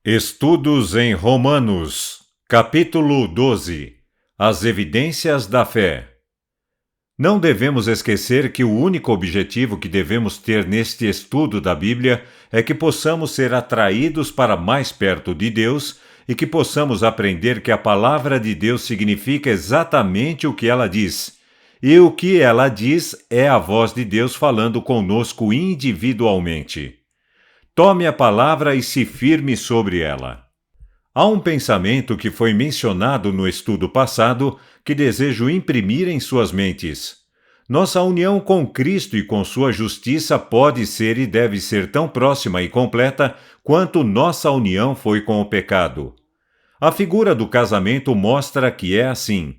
Estudos em Romanos, capítulo 12. As evidências da fé. Não devemos esquecer que o único objetivo que devemos ter neste estudo da Bíblia é que possamos ser atraídos para mais perto de Deus e que possamos aprender que a palavra de Deus significa exatamente o que ela diz. E o que ela diz é a voz de Deus falando conosco individualmente. Tome a palavra e se firme sobre ela. Há um pensamento que foi mencionado no estudo passado que desejo imprimir em suas mentes. Nossa união com Cristo e com sua justiça pode ser e deve ser tão próxima e completa quanto nossa união foi com o pecado. A figura do casamento mostra que é assim.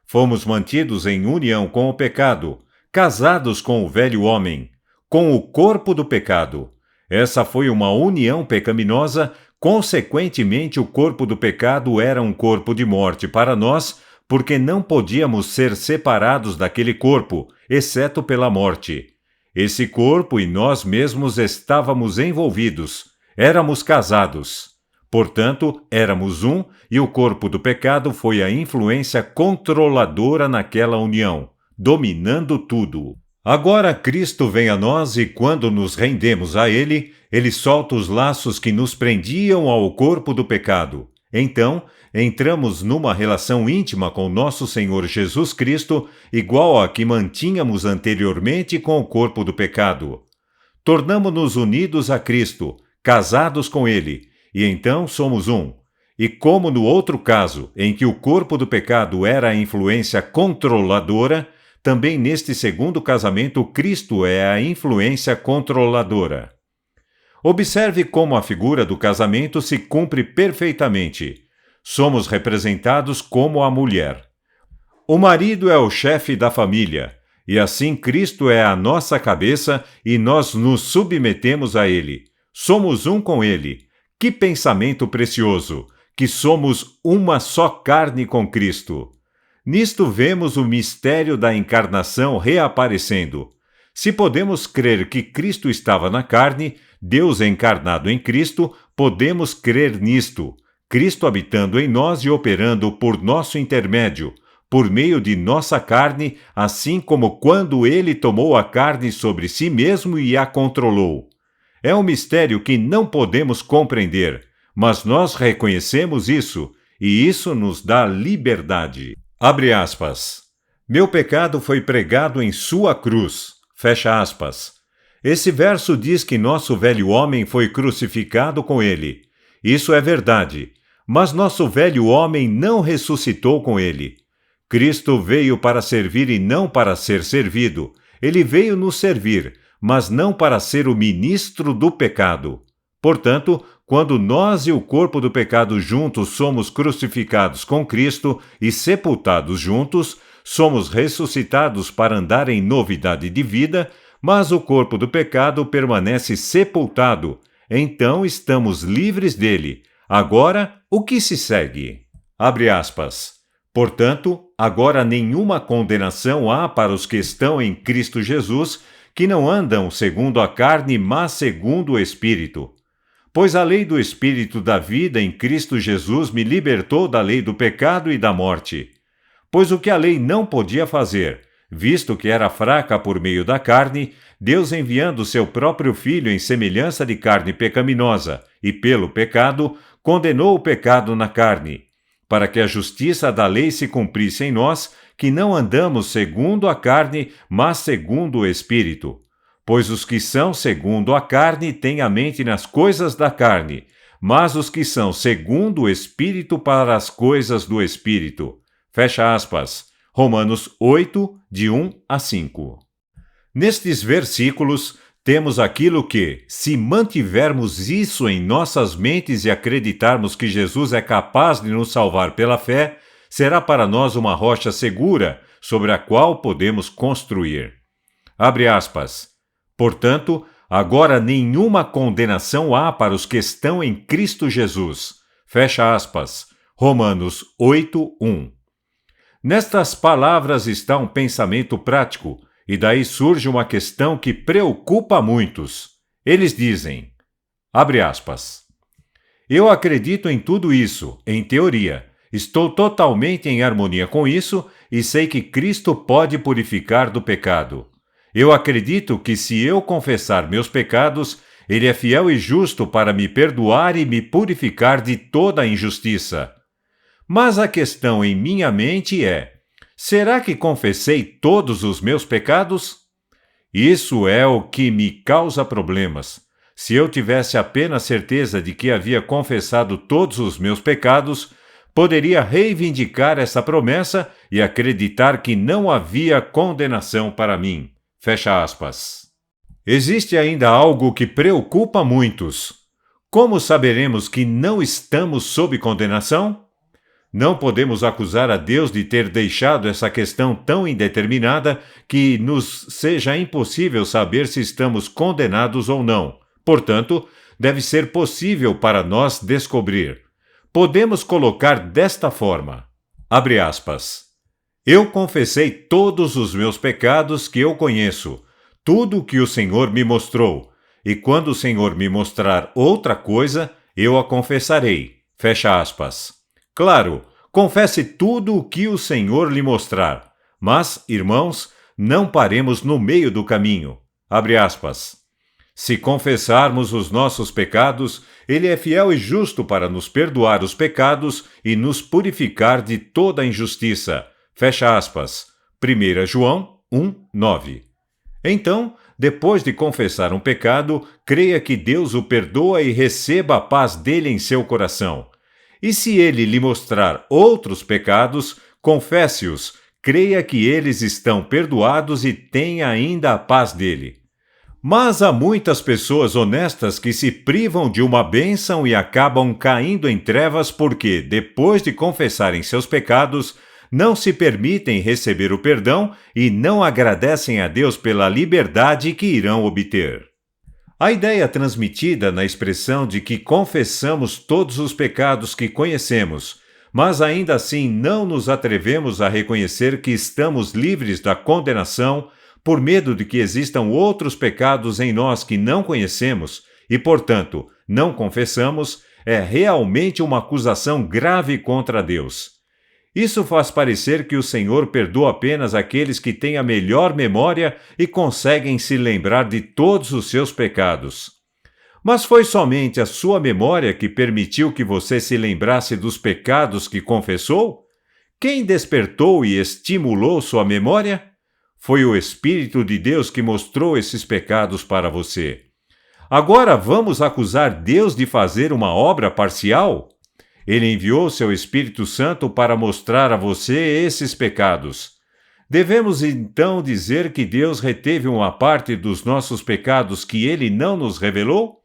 Fomos mantidos em união com o pecado, casados com o velho homem, com o corpo do pecado. Essa foi uma união pecaminosa, consequentemente o corpo do pecado era um corpo de morte para nós, porque não podíamos ser separados daquele corpo, exceto pela morte. Esse corpo e nós mesmos estávamos envolvidos, éramos casados. Portanto, éramos um, e o corpo do pecado foi a influência controladora naquela união, dominando tudo. Agora Cristo vem a nós e quando nos rendemos a Ele, Ele solta os laços que nos prendiam ao corpo do pecado. Então, entramos numa relação íntima com nosso Senhor Jesus Cristo, igual a que mantínhamos anteriormente com o corpo do pecado. Tornamo-nos unidos a Cristo, casados com Ele, e então somos um. E como no outro caso, em que o corpo do pecado era a influência controladora, também neste segundo casamento, Cristo é a influência controladora. Observe como a figura do casamento se cumpre perfeitamente. Somos representados como a mulher. O marido é o chefe da família, e assim Cristo é a nossa cabeça e nós nos submetemos a Ele. Somos um com Ele. Que pensamento precioso! Que somos uma só carne com Cristo. Nisto vemos o mistério da encarnação reaparecendo. Se podemos crer que Cristo estava na carne, Deus encarnado em Cristo, podemos crer nisto. Cristo habitando em nós e operando por nosso intermédio, por meio de nossa carne, assim como quando Ele tomou a carne sobre si mesmo e a controlou. É um mistério que não podemos compreender, mas nós reconhecemos isso, e isso nos dá liberdade. Abre aspas. Meu pecado foi pregado em sua cruz. Fecha aspas. Esse verso diz que nosso velho homem foi crucificado com ele. Isso é verdade. Mas nosso velho homem não ressuscitou com ele. Cristo veio para servir e não para ser servido. Ele veio nos servir, mas não para ser o ministro do pecado. Portanto, quando nós e o corpo do pecado juntos somos crucificados com Cristo e sepultados juntos, somos ressuscitados para andar em novidade de vida, mas o corpo do pecado permanece sepultado. Então estamos livres dele. Agora, o que se segue? Abre aspas. Portanto, agora nenhuma condenação há para os que estão em Cristo Jesus, que não andam segundo a carne, mas segundo o Espírito. Pois a lei do Espírito da vida em Cristo Jesus me libertou da lei do pecado e da morte. Pois o que a lei não podia fazer, visto que era fraca por meio da carne, Deus enviando seu próprio Filho em semelhança de carne pecaminosa, e pelo pecado, condenou o pecado na carne, para que a justiça da lei se cumprisse em nós, que não andamos segundo a carne, mas segundo o Espírito. Pois os que são segundo a carne têm a mente nas coisas da carne, mas os que são segundo o Espírito para as coisas do Espírito. Fecha aspas. Romanos 8, de 1 a 5. Nestes versículos, temos aquilo que, se mantivermos isso em nossas mentes e acreditarmos que Jesus é capaz de nos salvar pela fé, será para nós uma rocha segura sobre a qual podemos construir. Abre aspas. Portanto, agora nenhuma condenação há para os que estão em Cristo Jesus. Fecha aspas. Romanos 8, 1. Nestas palavras está um pensamento prático, e daí surge uma questão que preocupa muitos. Eles dizem, abre aspas, Eu acredito em tudo isso, em teoria. Estou totalmente em harmonia com isso e sei que Cristo pode purificar do pecado. Eu acredito que se eu confessar meus pecados, Ele é fiel e justo para me perdoar e me purificar de toda a injustiça. Mas a questão em minha mente é: será que confessei todos os meus pecados? Isso é o que me causa problemas. Se eu tivesse apenas certeza de que havia confessado todos os meus pecados, poderia reivindicar essa promessa e acreditar que não havia condenação para mim. Fecha aspas. Existe ainda algo que preocupa muitos. Como saberemos que não estamos sob condenação? Não podemos acusar a Deus de ter deixado essa questão tão indeterminada que nos seja impossível saber se estamos condenados ou não. Portanto, deve ser possível para nós descobrir. Podemos colocar desta forma, abre aspas, eu confessei todos os meus pecados que eu conheço, tudo o que o Senhor me mostrou, e quando o Senhor me mostrar outra coisa, eu a confessarei. Fecha aspas. Claro, confesse tudo o que o Senhor lhe mostrar, mas, irmãos, não paremos no meio do caminho. Abre aspas. Se confessarmos os nossos pecados, Ele é fiel e justo para nos perdoar os pecados e nos purificar de toda a injustiça. Fecha aspas. 1 João 1:9. Então, depois de confessar um pecado, creia que Deus o perdoa e receba a paz dele em seu coração. E se ele lhe mostrar outros pecados, confesse-os, creia que eles estão perdoados e tenha ainda a paz dele. Mas há muitas pessoas honestas que se privam de uma bênção e acabam caindo em trevas porque, depois de confessarem seus pecados, não se permitem receber o perdão e não agradecem a Deus pela liberdade que irão obter. A ideia transmitida na expressão de que confessamos todos os pecados que conhecemos, mas ainda assim não nos atrevemos a reconhecer que estamos livres da condenação por medo de que existam outros pecados em nós que não conhecemos e, portanto, não confessamos, é realmente uma acusação grave contra Deus. Isso faz parecer que o Senhor perdoa apenas aqueles que têm a melhor memória e conseguem se lembrar de todos os seus pecados. Mas foi somente a sua memória que permitiu que você se lembrasse dos pecados que confessou? Quem despertou e estimulou sua memória? Foi o Espírito de Deus que mostrou esses pecados para você. Agora vamos acusar Deus de fazer uma obra parcial? Ele enviou seu Espírito Santo para mostrar a você esses pecados. Devemos então dizer que Deus reteve uma parte dos nossos pecados que Ele não nos revelou?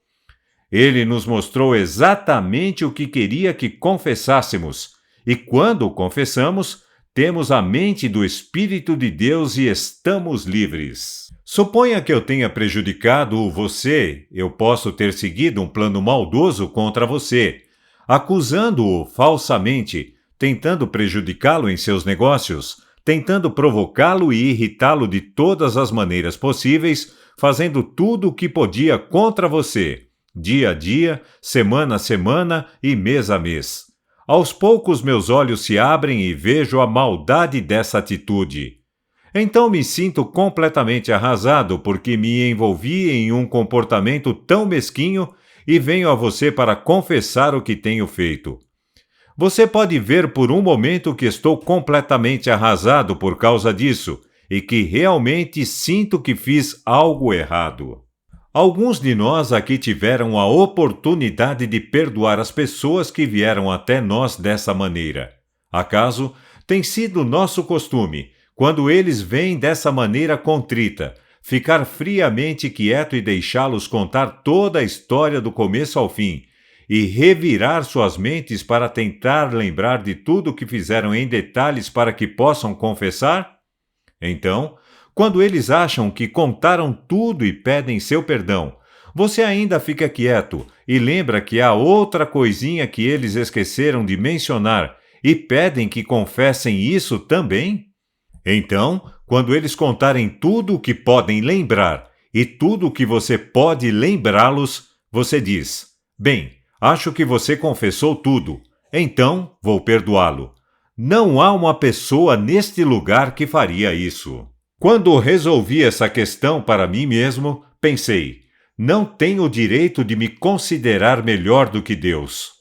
Ele nos mostrou exatamente o que queria que confessássemos, e quando o confessamos, temos a mente do Espírito de Deus e estamos livres. Suponha que eu tenha prejudicado você, eu posso ter seguido um plano maldoso contra você, acusando-o falsamente, tentando prejudicá-lo em seus negócios, tentando provocá-lo e irritá-lo de todas as maneiras possíveis, fazendo tudo o que podia contra você, dia a dia, semana a semana e mês a mês. Aos poucos meus olhos se abrem e vejo a maldade dessa atitude. Então me sinto completamente arrasado porque me envolvi em um comportamento tão mesquinho e venho a você para confessar o que tenho feito. Você pode ver por um momento que estou completamente arrasado por causa disso e que realmente sinto que fiz algo errado. Alguns de nós aqui tiveram a oportunidade de perdoar as pessoas que vieram até nós dessa maneira. Acaso tem sido nosso costume, quando eles vêm dessa maneira contrita, ficar friamente quieto e deixá-los contar toda a história do começo ao fim, e revirar suas mentes para tentar lembrar de tudo o que fizeram em detalhes para que possam confessar? Então, quando eles acham que contaram tudo e pedem seu perdão, você ainda fica quieto e lembra que há outra coisinha que eles esqueceram de mencionar e pedem que confessem isso também? Então, quando eles contarem tudo o que podem lembrar e tudo o que você pode lembrá-los, você diz: bem, Acho que você confessou tudo. Então, vou perdoá-lo. Não há uma pessoa neste lugar que faria isso. Quando resolvi essa questão para mim mesmo, pensei, não tenho o direito de me considerar melhor do que Deus.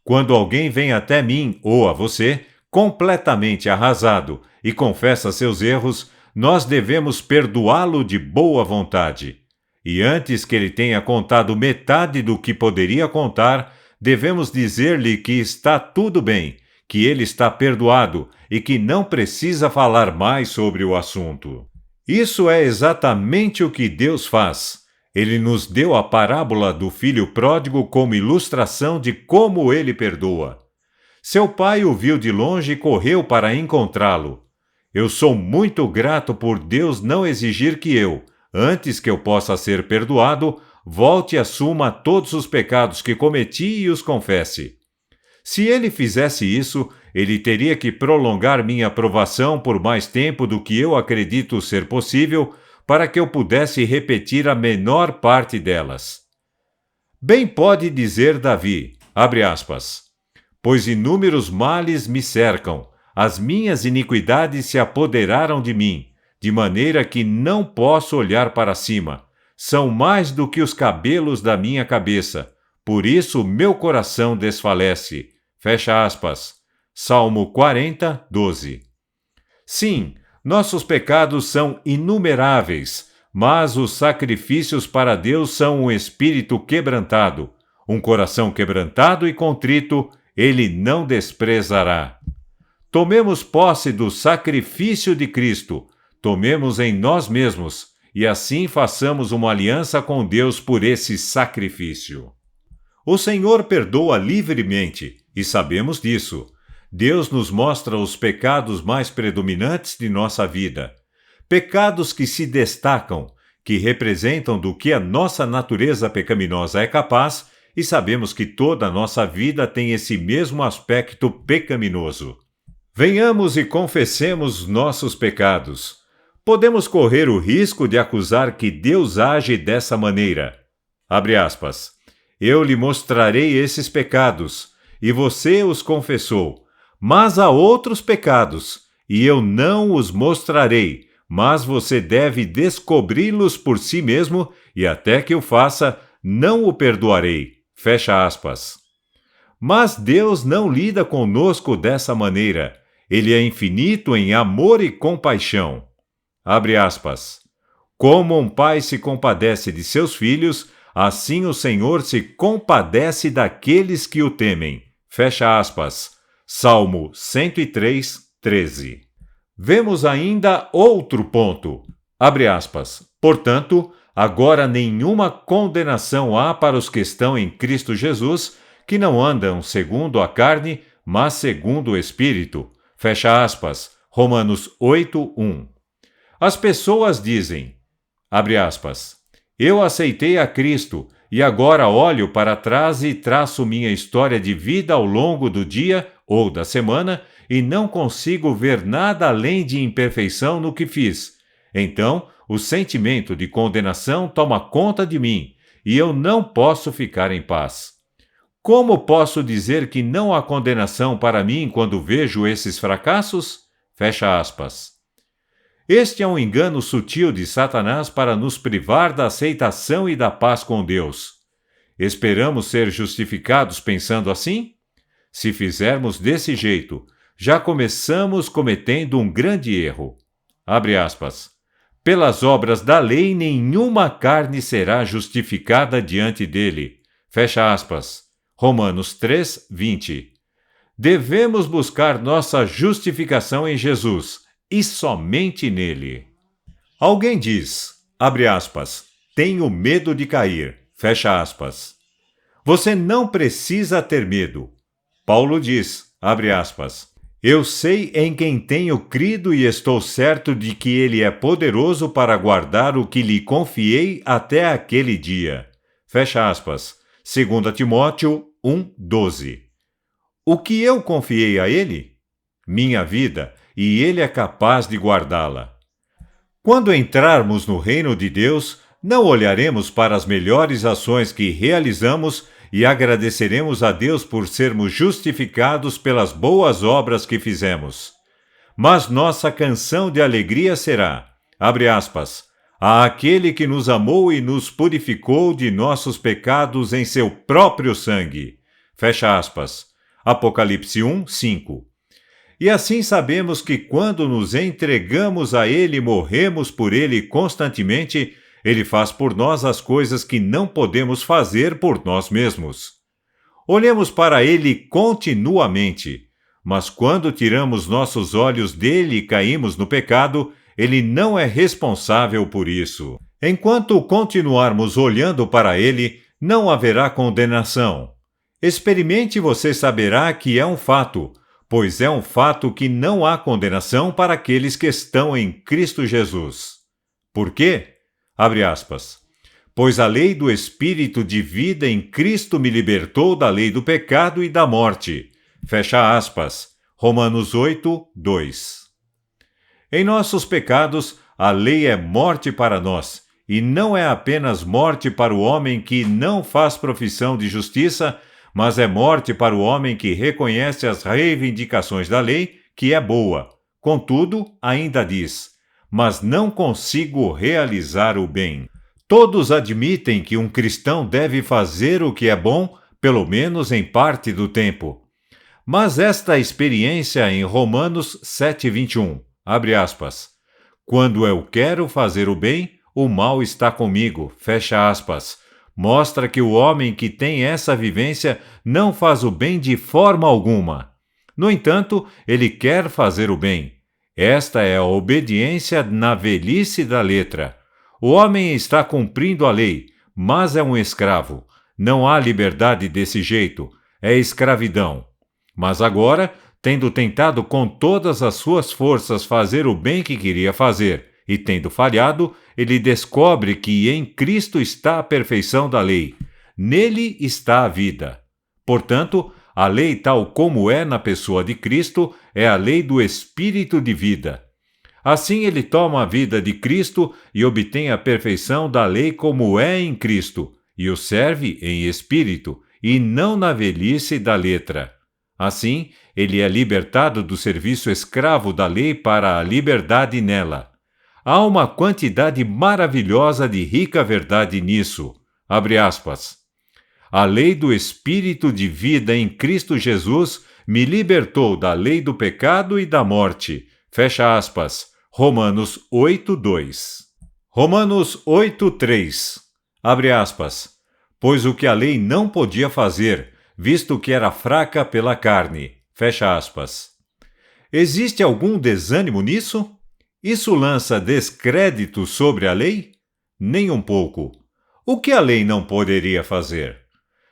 Quando alguém vem até mim ou a você, completamente arrasado, e confessa seus erros, nós devemos perdoá-lo de boa vontade. E antes que ele tenha contado metade do que poderia contar, devemos dizer-lhe que está tudo bem, que ele está perdoado e que não precisa falar mais sobre o assunto. Isso é exatamente o que Deus faz. Ele nos deu a parábola do filho pródigo como ilustração de como ele perdoa. Seu pai o viu de longe e correu para encontrá-lo. Eu sou muito grato por Deus não exigir que eu, antes que eu possa ser perdoado, volte e assuma todos os pecados que cometi e os confesse. Se ele fizesse isso, ele teria que prolongar minha aprovação por mais tempo do que eu acredito ser possível, para que eu pudesse repetir a menor parte delas. Bem pode dizer Davi, abre aspas, pois inúmeros males me cercam, as minhas iniquidades se apoderaram de mim, de maneira que não posso olhar para cima. São mais do que os cabelos da minha cabeça, por isso meu coração desfalece. Fecha aspas. Salmo 40, 12. Sim, nossos pecados são inumeráveis, mas os sacrifícios para Deus são um espírito quebrantado. Um coração quebrantado e contrito, ele não desprezará. Tomemos posse do sacrifício de Cristo, tomemos em nós mesmos, e assim façamos uma aliança com Deus por esse sacrifício. O Senhor perdoa livremente, e sabemos disso. Deus nos mostra os pecados mais predominantes de nossa vida. Pecados que se destacam, que representam do que a nossa natureza pecaminosa é capaz, e sabemos que toda a nossa vida tem esse mesmo aspecto pecaminoso. Venhamos e confessemos nossos pecados. Podemos correr o risco de acusar que Deus age dessa maneira. Abre aspas. Eu lhe mostrarei esses pecados, e você os confessou. Mas há outros pecados, e eu não os mostrarei, mas você deve descobri-los por si mesmo, e até que o faça, não o perdoarei. Fecha aspas. Mas Deus não lida conosco dessa maneira. Ele é infinito em amor e compaixão. Abre aspas. Como um pai se compadece de seus filhos, assim o Senhor se compadece daqueles que o temem. Fecha aspas. Salmo 103, 13. Vemos ainda outro ponto. Abre aspas. Portanto, agora nenhuma condenação há para os que estão em Cristo Jesus, que não andam segundo a carne, mas segundo o Espírito. Fecha aspas. Romanos 8, 1. As pessoas dizem, abre aspas, eu aceitei a Cristo e agora olho para trás e traço minha história de vida ao longo do dia ou da semana e não consigo ver nada além de imperfeição no que fiz. Então, o sentimento de condenação toma conta de mim e eu não posso ficar em paz. Como posso dizer que não há condenação para mim quando vejo esses fracassos? Fecha aspas. Este é um engano sutil de Satanás para nos privar da aceitação e da paz com Deus. Esperamos ser justificados pensando assim? Se fizermos desse jeito, já começamos cometendo um grande erro. Abre aspas. Pelas obras da lei, nenhuma carne será justificada diante dele. Fecha aspas. Romanos 3, 20. Devemos buscar nossa justificação em Jesus, e somente nele. Alguém diz, abre aspas, tenho medo de cair, fecha aspas. Você não precisa ter medo. Paulo diz, abre aspas, eu sei em quem tenho crido e estou certo de que ele é poderoso para guardar o que lhe confiei até aquele dia. Fecha aspas. 2 Timóteo 1, 12. O que eu confiei a ele? Minha vida, e ele é capaz de guardá-la. Quando entrarmos no reino de Deus, não olharemos para as melhores ações que realizamos e agradeceremos a Deus por sermos justificados pelas boas obras que fizemos. Mas nossa canção de alegria será, abre aspas, àquele que nos amou e nos purificou de nossos pecados em seu próprio sangue. Fecha aspas. Apocalipse 1, 5. E assim sabemos que quando nos entregamos a Ele e morremos por Ele constantemente, Ele faz por nós as coisas que não podemos fazer por nós mesmos. Olhemos para Ele continuamente, mas quando tiramos nossos olhos dele e caímos no pecado, Ele não é responsável por isso. Enquanto continuarmos olhando para Ele, não haverá condenação. Experimente e você saberá que é um fato, pois é um fato que não há condenação para aqueles que estão em Cristo Jesus. Por quê? Abre aspas. Pois a lei do Espírito de vida em Cristo me libertou da lei do pecado e da morte. Fecha aspas. Romanos 8, 2. Em nossos pecados, a lei é morte para nós, e não é apenas morte para o homem que não faz profissão de justiça, mas é morte para o homem que reconhece as reivindicações da lei, que é boa. Contudo, ainda diz, mas não consigo realizar o bem. Todos admitem que um cristão deve fazer o que é bom, pelo menos em parte do tempo. Mas esta experiência em Romanos 7:21, abre aspas, quando eu quero fazer o bem, o mal está comigo, fecha aspas, mostra que o homem que tem essa vivência não faz o bem de forma alguma. No entanto, ele quer fazer o bem. Esta é a obediência na velhice da letra. O homem está cumprindo a lei, mas é um escravo. Não há liberdade desse jeito, é escravidão. Mas agora, tendo tentado com todas as suas forças fazer o bem que queria fazer, e tendo falhado, ele descobre que em Cristo está a perfeição da lei. Nele está a vida. Portanto, a lei tal como é na pessoa de Cristo é a lei do Espírito de vida. Assim ele toma a vida de Cristo e obtém a perfeição da lei como é em Cristo, e o serve em espírito, e não na velhice da letra. Assim, ele é libertado do serviço escravo da lei para a liberdade nela. Há uma quantidade maravilhosa de rica verdade nisso. Abre aspas. A lei do Espírito de vida em Cristo Jesus me libertou da lei do pecado e da morte. Fecha aspas. Romanos 8:2. Romanos 8:3. Abre aspas. Pois o que a lei não podia fazer, visto que era fraca pela carne. Fecha aspas. Existe algum desânimo nisso? Isso lança descrédito sobre a lei? Nem um pouco. O que a lei não poderia fazer?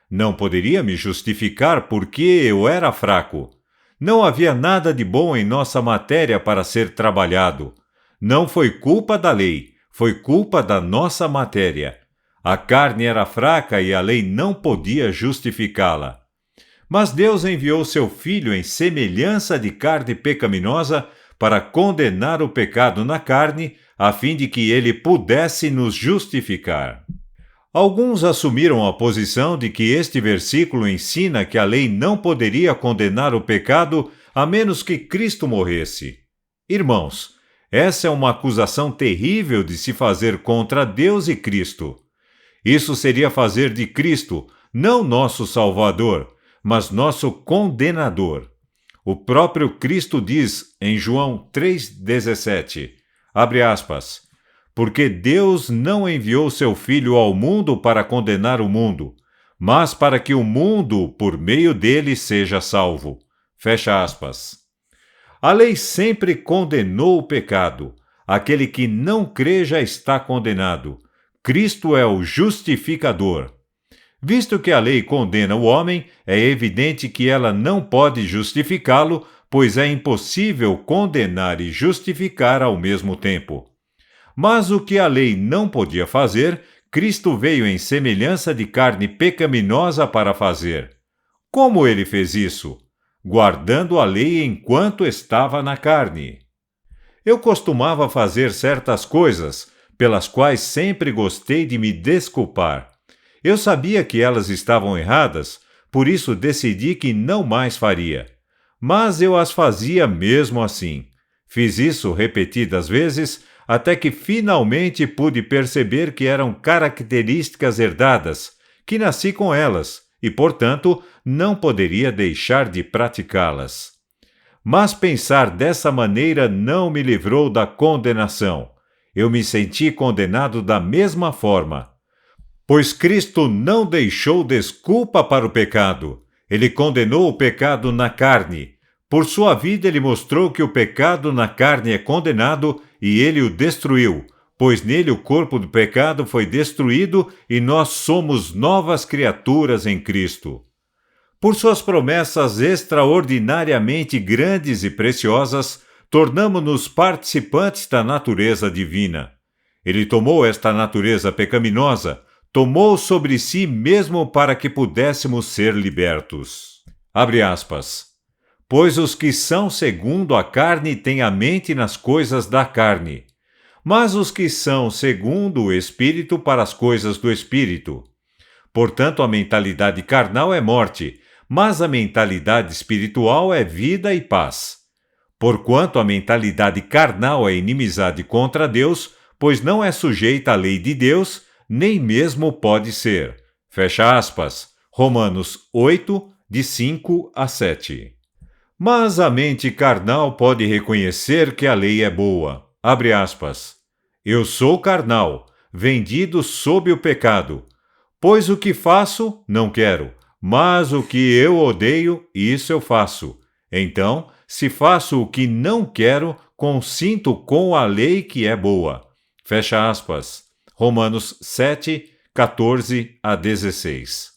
Não poderia me justificar porque eu era fraco. Não havia nada de bom em nossa matéria para ser trabalhado. Não foi culpa da lei, foi culpa da nossa matéria. A carne era fraca e a lei não podia justificá-la. Mas Deus enviou seu Filho em semelhança de carne pecaminosa para condenar o pecado na carne, a fim de que ele pudesse nos justificar. Alguns assumiram a posição de que este versículo ensina que a lei não poderia condenar o pecado a menos que Cristo morresse. Irmãos, essa é uma acusação terrível de se fazer contra Deus e Cristo. Isso seria fazer de Cristo não nosso Salvador, mas nosso condenador. O próprio Cristo diz em João 3,17, abre aspas, porque Deus não enviou seu Filho ao mundo para condenar o mundo, mas para que o mundo, por meio dele, seja salvo. Fecha aspas. A lei sempre condenou o pecado. Aquele que não crê já está condenado. Cristo é o justificador. Visto que a lei condena o homem, é evidente que ela não pode justificá-lo, pois é impossível condenar e justificar ao mesmo tempo. Mas o que a lei não podia fazer, Cristo veio em semelhança de carne pecaminosa para fazer. Como ele fez isso? Guardando a lei enquanto estava na carne. Eu costumava fazer certas coisas, pelas quais sempre gostei de me desculpar. Eu sabia que elas estavam erradas, por isso decidi que não mais faria. Mas eu as fazia mesmo assim. Fiz isso repetidas vezes, até que finalmente pude perceber que eram características herdadas, que nasci com elas e, portanto, não poderia deixar de praticá-las. Mas pensar dessa maneira não me livrou da condenação. Eu me senti condenado da mesma forma. Pois Cristo não deixou desculpa para o pecado. Ele condenou o pecado na carne. Por sua vida ele mostrou que o pecado na carne é condenado e ele o destruiu, pois nele o corpo do pecado foi destruído e nós somos novas criaturas em Cristo. Por suas promessas extraordinariamente grandes e preciosas, tornamo-nos participantes da natureza divina. Ele tomou esta natureza pecaminosa, tomou sobre si mesmo para que pudéssemos ser libertos. Abre aspas. Pois os que são segundo a carne têm a mente nas coisas da carne, mas os que são segundo o Espírito para as coisas do Espírito. Portanto, a mentalidade carnal é morte, mas a mentalidade espiritual é vida e paz. Porquanto a mentalidade carnal é inimizade contra Deus, pois não é sujeita à lei de Deus, nem mesmo pode ser. Fecha aspas. Romanos 8, de 5 a 7. Mas a mente carnal pode reconhecer que a lei é boa. Abre aspas. Eu sou carnal, vendido sob o pecado. Pois o que faço, não quero, mas o que eu odeio, isso eu faço. Então, se faço o que não quero, consinto com a lei que é boa. Fecha aspas. Romanos 7, 14 a 16.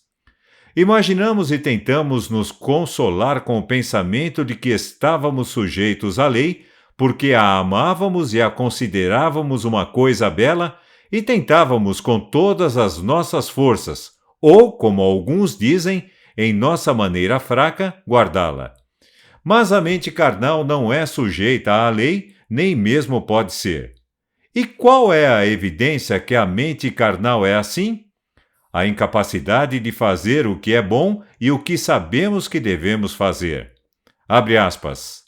Imaginamos e tentamos nos consolar com o pensamento de que estávamos sujeitos à lei, porque a amávamos e a considerávamos uma coisa bela, e tentávamos com todas as nossas forças, ou, como alguns dizem, em nossa maneira fraca, guardá-la. Mas a mente carnal não é sujeita à lei, nem mesmo pode ser. E qual é a evidência que a mente carnal é assim? A incapacidade de fazer o que é bom e o que sabemos que devemos fazer. Abre aspas.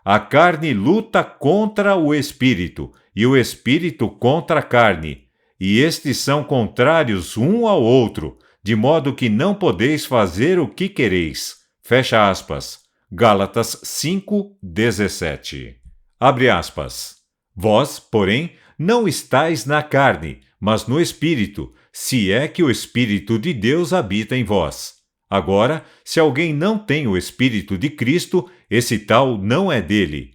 A carne luta contra o espírito, e o espírito contra a carne, e estes são contrários um ao outro, de modo que não podeis fazer o que quereis. Fecha aspas. Gálatas 5, 17. Abre aspas. Vós, porém, não estáis na carne, mas no espírito, se é que o Espírito de Deus habita em vós. Agora, se alguém não tem o Espírito de Cristo, esse tal não é dele.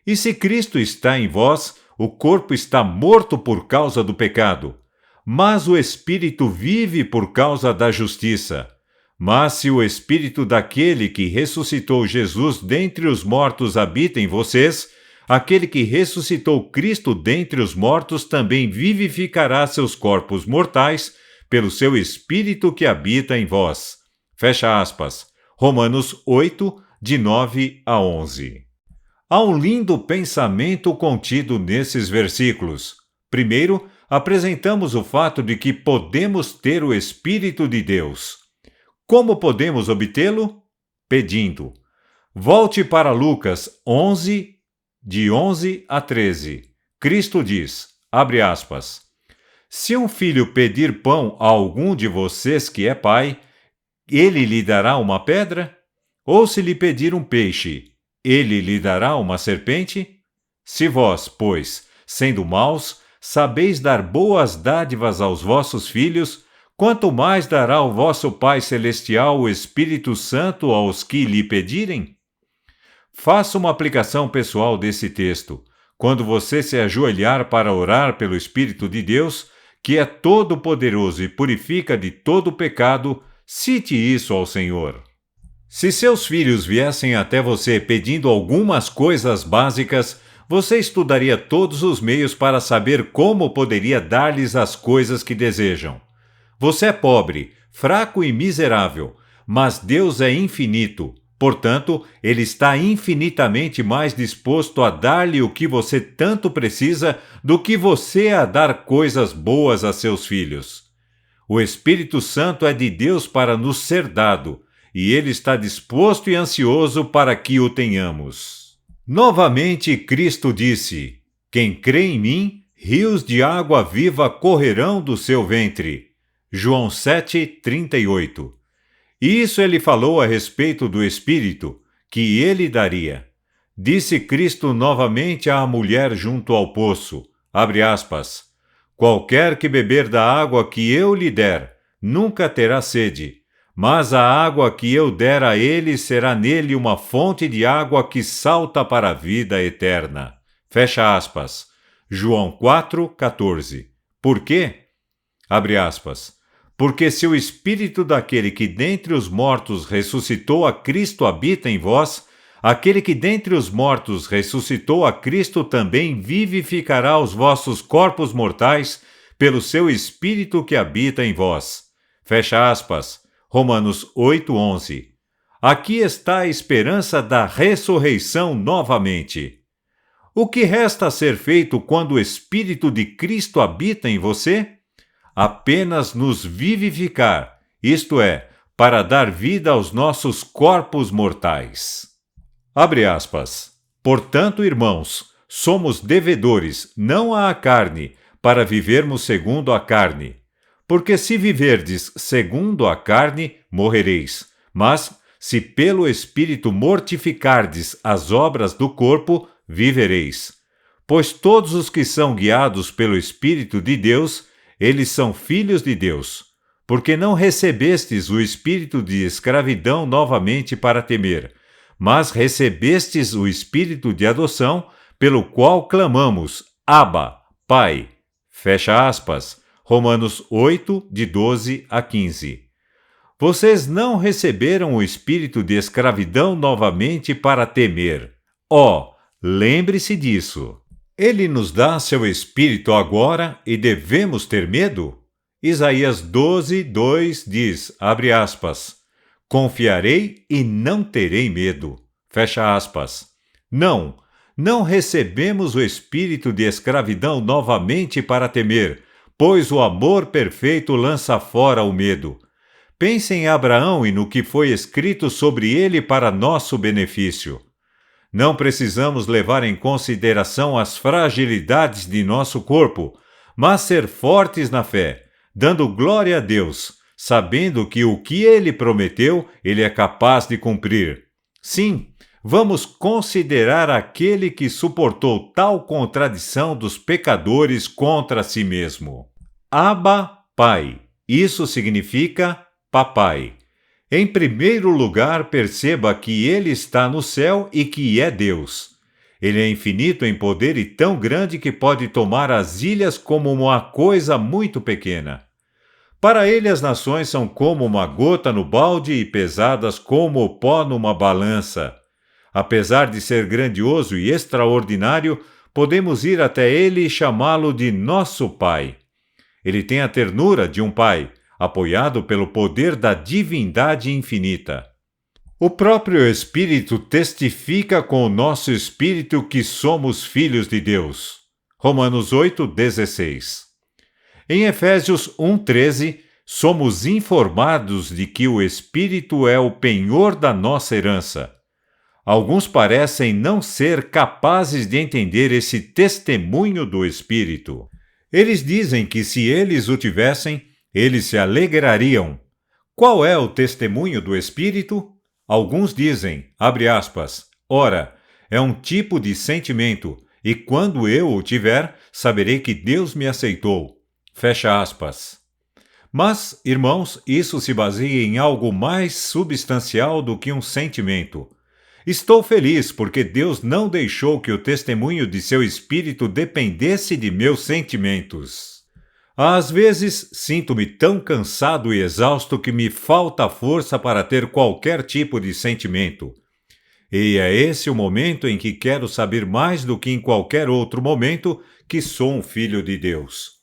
E se Cristo está em vós, o corpo está morto por causa do pecado, mas o Espírito vive por causa da justiça. Mas se o Espírito daquele que ressuscitou Jesus dentre os mortos habita em vocês, aquele que ressuscitou Cristo dentre os mortos também vivificará seus corpos mortais pelo seu Espírito que habita em vós. Fecha aspas. Romanos 8, de 9 a 11. Há um lindo pensamento contido nesses versículos. Primeiro, apresentamos o fato de que podemos ter o Espírito de Deus. Como podemos obtê-lo? Pedindo. Volte para Lucas 11, de 11 a 13. Cristo diz, abre aspas, se um filho pedir pão a algum de vocês que é pai, ele lhe dará uma pedra? Ou se lhe pedir um peixe, ele lhe dará uma serpente? Se vós, pois, sendo maus, sabeis dar boas dádivas aos vossos filhos, quanto mais dará o vosso Pai Celestial o Espírito Santo aos que lhe pedirem? Faça uma aplicação pessoal desse texto. Quando você se ajoelhar para orar pelo Espírito de Deus, que é todo-poderoso e purifica de todo pecado, cite isso ao Senhor. Se seus filhos viessem até você pedindo algumas coisas básicas, você estudaria todos os meios para saber como poderia dar-lhes as coisas que desejam. Você é pobre, fraco e miserável, mas Deus é infinito. Portanto, Ele está infinitamente mais disposto a dar-lhe o que você tanto precisa do que você a dar coisas boas a seus filhos. O Espírito Santo é de Deus para nos ser dado, e Ele está disposto e ansioso para que o tenhamos. Novamente, Cristo disse: quem crê em mim, rios de água viva correrão do seu ventre. João 7:38. Isso ele falou a respeito do Espírito, que ele daria. Disse Cristo novamente à mulher junto ao poço, abre aspas, qualquer que beber da água que eu lhe der, nunca terá sede, mas a água que eu der a ele será nele uma fonte de água que salta para a vida eterna. Fecha aspas. João 4:14. Por quê? Abre aspas. Porque se o Espírito daquele que dentre os mortos ressuscitou a Cristo habita em vós, aquele que dentre os mortos ressuscitou a Cristo também vivificará os vossos corpos mortais pelo seu Espírito que habita em vós. Fecha aspas. Romanos 8:11. Aqui está a esperança da ressurreição novamente. O que resta a ser feito quando o Espírito de Cristo habita em você? Apenas nos vivificar, isto é, para dar vida aos nossos corpos mortais. Abre aspas. Portanto, irmãos, somos devedores, não à carne, para vivermos segundo a carne. Porque se viverdes segundo a carne, morrereis. Mas, se pelo Espírito mortificardes as obras do corpo, vivereis. Pois todos os que são guiados pelo Espírito de Deus, eles são filhos de Deus. Porque não recebestes o espírito de escravidão novamente para temer, mas recebestes o espírito de adoção, pelo qual clamamos, Abba, Pai. Fecha aspas. Romanos 8, de 12 a 15. Vocês não receberam o espírito de escravidão novamente para temer. Lembre-se disso. Ele nos dá seu Espírito agora e devemos ter medo? Isaías 12:2 diz, abre aspas, confiarei e não terei medo. Fecha aspas. Não recebemos o espírito de escravidão novamente para temer, pois o amor perfeito lança fora o medo. Pense em Abraão e no que foi escrito sobre ele para nosso benefício. Não precisamos levar em consideração as fragilidades de nosso corpo, mas ser fortes na fé, dando glória a Deus, sabendo que o que Ele prometeu, Ele é capaz de cumprir. Sim, vamos considerar aquele que suportou tal contradição dos pecadores contra si mesmo. Abba, Pai. Isso significa papai. Em primeiro lugar, perceba que Ele está no céu e que é Deus. Ele é infinito em poder e tão grande que pode tomar as ilhas como uma coisa muito pequena. Para Ele as nações são como uma gota no balde e pesadas como o pó numa balança. Apesar de ser grandioso e extraordinário, podemos ir até Ele e chamá-lo de nosso Pai. Ele tem a ternura de um pai, apoiado pelo poder da divindade infinita. O próprio Espírito testifica com o nosso espírito que somos filhos de Deus. Romanos 8:16. Em Efésios 1:13, somos informados de que o Espírito é o penhor da nossa herança. Alguns parecem não ser capazes de entender esse testemunho do Espírito. Eles dizem que se eles o tivessem, eles se alegrariam. Qual é o testemunho do Espírito? Alguns dizem, abre aspas, ora, é um tipo de sentimento, e quando eu o tiver, saberei que Deus me aceitou. Fecha aspas. Mas, irmãos, isso se baseia em algo mais substancial do que um sentimento. Estou feliz porque Deus não deixou que o testemunho de seu Espírito dependesse de meus sentimentos. Às vezes, sinto-me tão cansado e exausto que me falta força para ter qualquer tipo de sentimento. E é esse o momento em que quero saber mais do que em qualquer outro momento que sou um filho de Deus.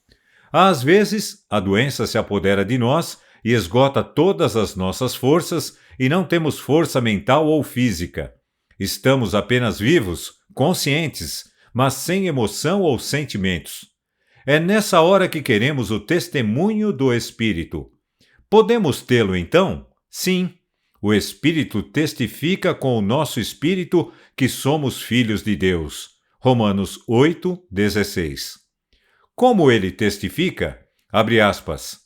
Às vezes, a doença se apodera de nós e esgota todas as nossas forças e não temos força mental ou física. Estamos apenas vivos, conscientes, mas sem emoção ou sentimentos. É nessa hora que queremos o testemunho do Espírito. Podemos tê-lo então? Sim. O Espírito testifica com o nosso espírito que somos filhos de Deus. Romanos 8:16. Como ele testifica? Abre aspas.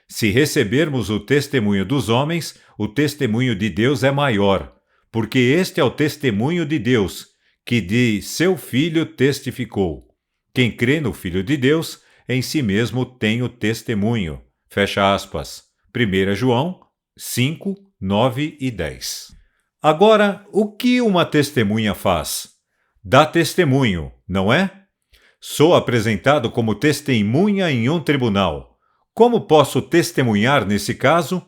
Se recebermos o testemunho dos homens, o testemunho de Deus é maior, porque este é o testemunho de Deus, que de seu Filho testificou. Quem crê no Filho de Deus, em si mesmo tem o testemunho. Fecha aspas. 1 João 5, 9 e 10. Agora, o que uma testemunha faz? Dá testemunho, não é? Sou apresentado como testemunha em um tribunal. Como posso testemunhar nesse caso?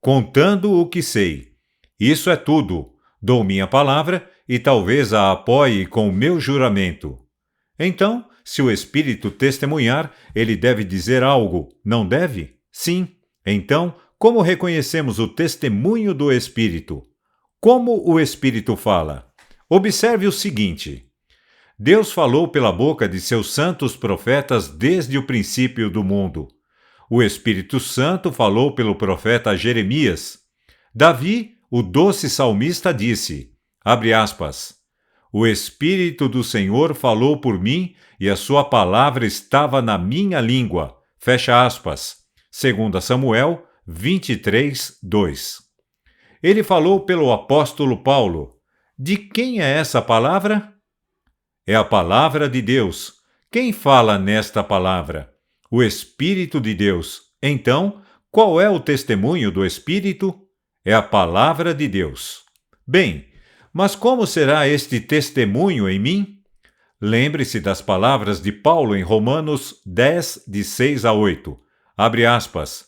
Contando o que sei. Isso é tudo. Dou minha palavra e talvez a apoie com o meu juramento. Então, se o Espírito testemunhar, ele deve dizer algo, não deve? Sim. Então, como reconhecemos o testemunho do Espírito? Como o Espírito fala? Observe o seguinte. Deus falou pela boca de seus santos profetas desde o princípio do mundo. O Espírito Santo falou pelo profeta Jeremias. Davi, o doce salmista, disse, abre aspas, o Espírito do Senhor falou por mim e a sua palavra estava na minha língua. Fecha aspas. 2 Samuel 23:2. Ele falou pelo apóstolo Paulo. De quem é essa palavra? É a palavra de Deus. Quem fala nesta palavra? O Espírito de Deus. Então, qual é o testemunho do Espírito? É a palavra de Deus. Bem, mas como será este testemunho em mim? Lembre-se das palavras de Paulo em Romanos 10, de 6 a 8. Abre aspas.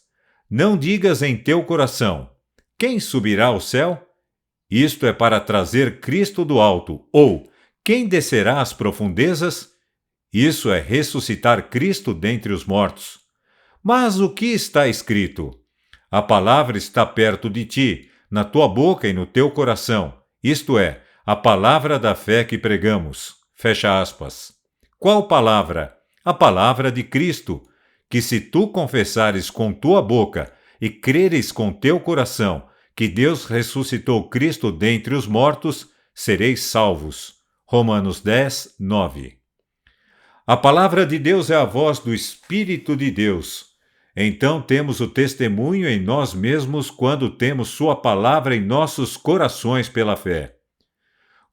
Não digas em teu coração, quem subirá ao céu? Isto é para trazer Cristo do alto, ou quem descerá às profundezas? Isso é ressuscitar Cristo dentre os mortos. Mas o que está escrito? A palavra está perto de ti, na tua boca e no teu coração. Isto é, a palavra da fé que pregamos. Fecha aspas. Qual palavra? A palavra de Cristo, que se tu confessares com tua boca e creres com teu coração que Deus ressuscitou Cristo dentre os mortos, sereis salvos. Romanos 10, 9. A palavra de Deus é a voz do Espírito de Deus. Então temos o testemunho em nós mesmos quando temos sua palavra em nossos corações pela fé.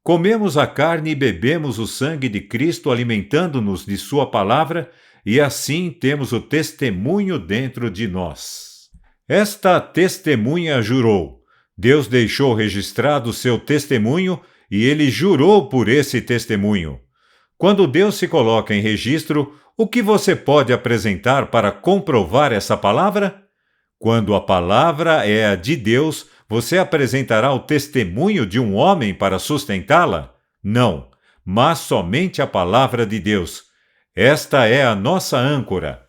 Comemos a carne e bebemos o sangue de Cristo alimentando-nos de sua palavra e assim temos o testemunho dentro de nós. Esta testemunha jurou. Deus deixou registrado seu testemunho e ele jurou por esse testemunho. Quando Deus se coloca em registro, o que você pode apresentar para comprovar essa palavra? Quando a palavra é a de Deus, você apresentará o testemunho de um homem para sustentá-la? Não, mas somente a palavra de Deus. Esta é a nossa âncora.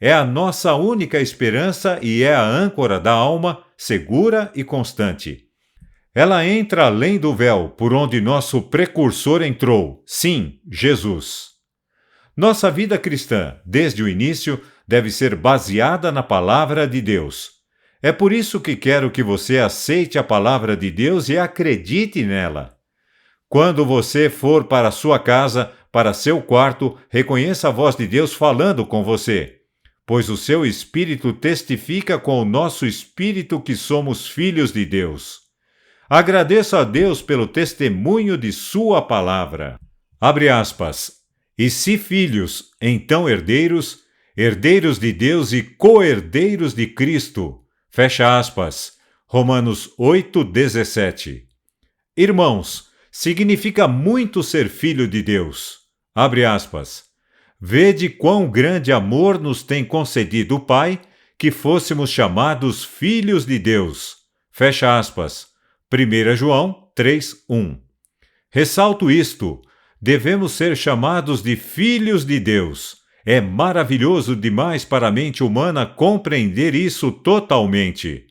É a nossa única esperança e é a âncora da alma, segura e constante. Ela entra além do véu, por onde nosso precursor entrou, sim, Jesus. Nossa vida cristã, desde o início, deve ser baseada na palavra de Deus. É por isso que quero que você aceite a palavra de Deus e acredite nela. Quando você for para sua casa, para seu quarto, reconheça a voz de Deus falando com você, pois o seu espírito testifica com o nosso espírito que somos filhos de Deus. Agradeço a Deus pelo testemunho de sua palavra. Abre aspas. E se filhos, então herdeiros, herdeiros de Deus e co-herdeiros de Cristo. Fecha aspas. Romanos 8:17. Irmãos, significa muito ser filho de Deus. Abre aspas. Vede quão grande amor nos tem concedido o Pai, que fôssemos chamados filhos de Deus. Fecha aspas. 1 João 3:1. Ressalto isto. Devemos ser chamados de filhos de Deus. É maravilhoso demais para a mente humana compreender isso totalmente.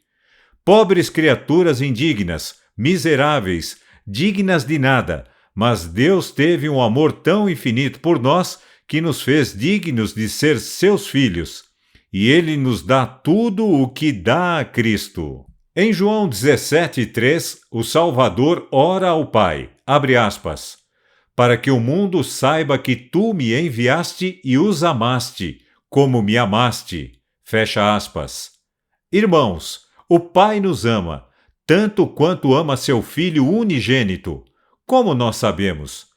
Pobres criaturas indignas, miseráveis, dignas de nada, mas Deus teve um amor tão infinito por nós que nos fez dignos de ser seus filhos, e ele nos dá tudo o que dá a Cristo. Em João 17:3, o Salvador ora ao Pai, abre aspas, para que o mundo saiba que tu me enviaste e os amaste, como me amaste, fecha aspas. Irmãos, o Pai nos ama, tanto quanto ama seu Filho unigênito. Como nós sabemos?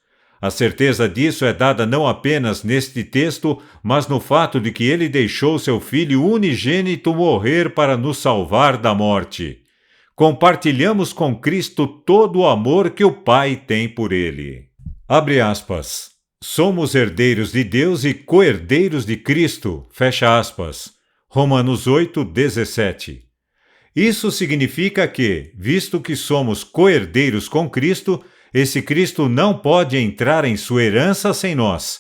A certeza disso é dada não apenas neste texto, mas no fato de que ele deixou seu Filho unigênito morrer para nos salvar da morte. Compartilhamos com Cristo todo o amor que o Pai tem por ele. Abre aspas. Somos herdeiros de Deus e co-herdeiros de Cristo, fecha aspas. Romanos 8:17. Isso significa que, visto que somos co-herdeiros com Cristo, esse Cristo não pode entrar em sua herança sem nós.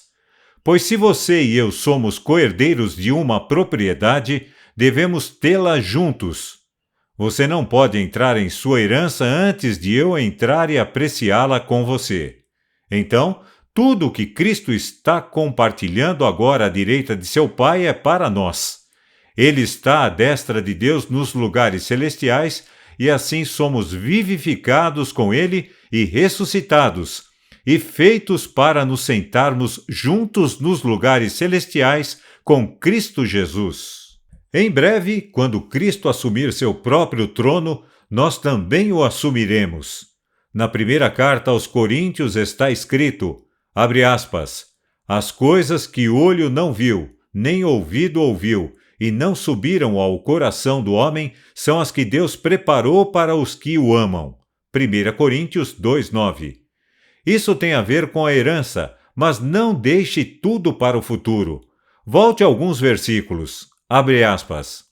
Pois se você e eu somos co-herdeiros de uma propriedade, devemos tê-la juntos. Você não pode entrar em sua herança antes de eu entrar e apreciá-la com você. Então, tudo o que Cristo está compartilhando agora à direita de seu Pai é para nós. Ele está à destra de Deus nos lugares celestiais e assim somos vivificados com ele e ressuscitados, e feitos para nos sentarmos juntos nos lugares celestiais com Cristo Jesus. Em breve, quando Cristo assumir seu próprio trono, nós também o assumiremos. Na primeira carta aos Coríntios está escrito, abre aspas, as coisas que olho não viu, nem ouvido ouviu, e não subiram ao coração do homem, são as que Deus preparou para os que o amam. 1 Coríntios 2:9. Isso tem a ver com a herança, mas não deixe tudo para o futuro. Volte a alguns versículos. Abre aspas.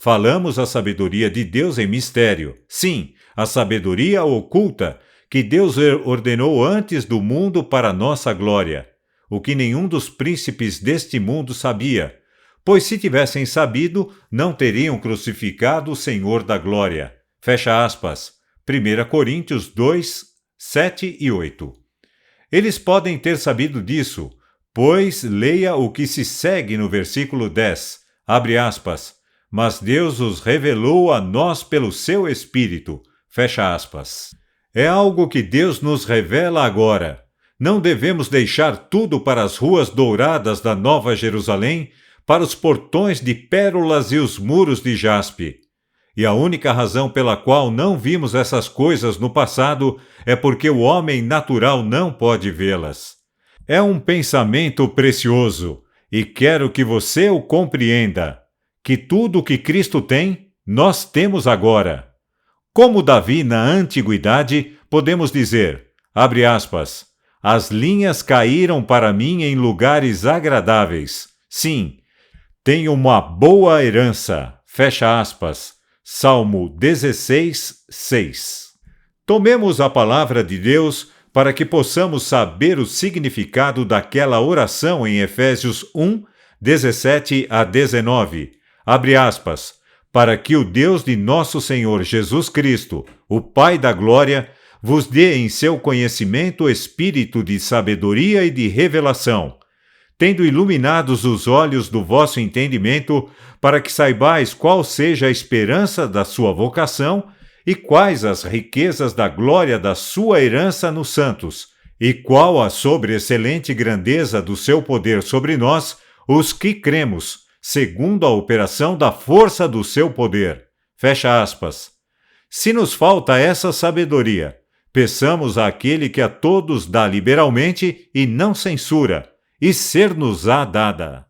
Falamos a sabedoria de Deus em mistério. Sim, a sabedoria oculta que Deus ordenou antes do mundo para nossa glória, o que nenhum dos príncipes deste mundo sabia, pois se tivessem sabido, não teriam crucificado o Senhor da glória. Fecha aspas. 1 Coríntios 2, 7 e 8. Eles podem ter sabido disso, pois leia o que se segue no versículo 10. Abre aspas. Mas Deus os revelou a nós pelo seu Espírito. Fecha aspas. É algo que Deus nos revela agora. Não devemos deixar tudo para as ruas douradas da Nova Jerusalém, para os portões de pérolas e os muros de jaspe. E a única razão pela qual não vimos essas coisas no passado é porque o homem natural não pode vê-las. É um pensamento precioso, e quero que você o compreenda, que tudo o que Cristo tem, nós temos agora. Como Davi na antiguidade, podemos dizer, abre aspas, as linhas caíram para mim em lugares agradáveis. Sim, tenho uma boa herança. Fecha aspas. Salmo 16, 6. Tomemos a palavra de Deus para que possamos saber o significado daquela oração em Efésios 1, 17 a 19. Abre aspas. Para que o Deus de nosso Senhor Jesus Cristo, o Pai da Glória, vos dê em seu conhecimento o espírito de sabedoria e de revelação, tendo iluminados os olhos do vosso entendimento, para que saibais qual seja a esperança da sua vocação e quais as riquezas da glória da sua herança nos santos, e qual a sobreexcelente grandeza do seu poder sobre nós, os que cremos, segundo a operação da força do seu poder. Fecha aspas. Se nos falta essa sabedoria, peçamos àquele que a todos dá liberalmente e não censura, e ser-nos-á dada.